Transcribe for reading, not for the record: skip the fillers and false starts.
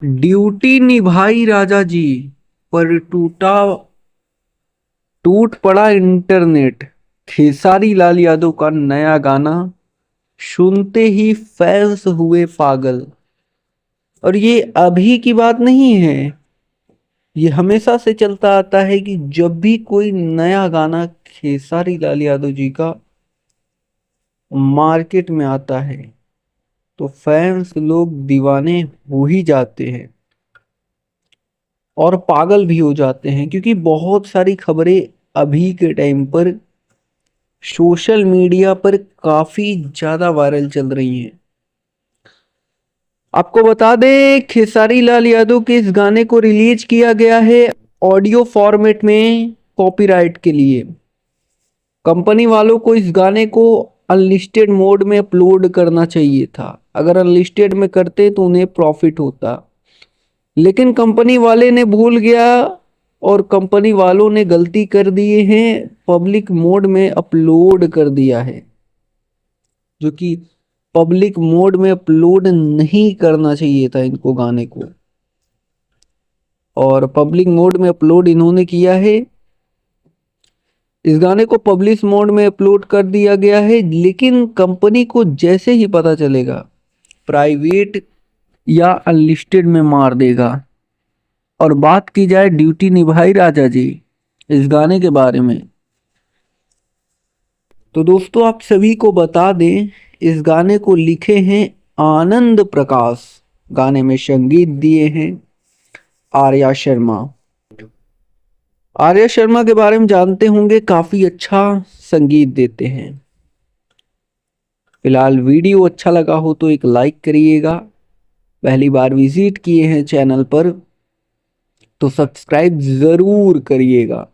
Duty निभाई राजा जी, पर टूट पड़ा इंटरनेट। खेसारी लाल यादव का नया गाना सुनते ही फैंस हुए पागल। और ये अभी की बात नहीं है, ये हमेशा से चलता आता है कि जब भी कोई नया गाना खेसारी लाल यादव जी का मार्केट में आता है तो फैंस लोग दीवाने हो ही जाते हैं और पागल भी हो जाते हैं, क्योंकि बहुत सारी खबरें अभी के टाइम पर सोशल मीडिया पर काफी ज्यादा वायरल चल रही हैं। आपको बता दें, खेसारी लाल यादव के इस गाने को रिलीज किया गया है ऑडियो फॉर्मेट में कॉपीराइट के लिए। कंपनी वालों को इस गाने को अनलिस्टेड मोड में अपलोड करना चाहिए था। अगर अनलिस्टेड में करते तो उन्हें प्रॉफिट होता, लेकिन कंपनी वाले ने भूल गया और कंपनी वालों ने गलती कर दिए हैं, पब्लिक मोड में अपलोड कर दिया है, जो कि पब्लिक मोड में अपलोड नहीं करना चाहिए था इनको गाने को। और पब्लिक मोड में अपलोड इन्होंने किया है। इस गाने को पब्लिश मोड में अपलोड कर दिया गया है, लेकिन कंपनी को जैसे ही पता चलेगा प्राइवेट या अनलिस्टेड में मार देगा। और बात की जाए ड्यूटी निभाई राजा जी इस गाने के बारे में, तो दोस्तों आप सभी को बता दें, इस गाने को लिखे हैं आनंद प्रकाश। गाने में संगीत दिए हैं आर्या शर्मा। आर्या शर्मा के बारे में जानते होंगे, काफी अच्छा संगीत देते हैं। फिलहाल वीडियो अच्छा लगा हो तो एक लाइक करिएगा। पहली बार विजिट किए हैं चैनल पर तो सब्सक्राइब जरूर करिएगा।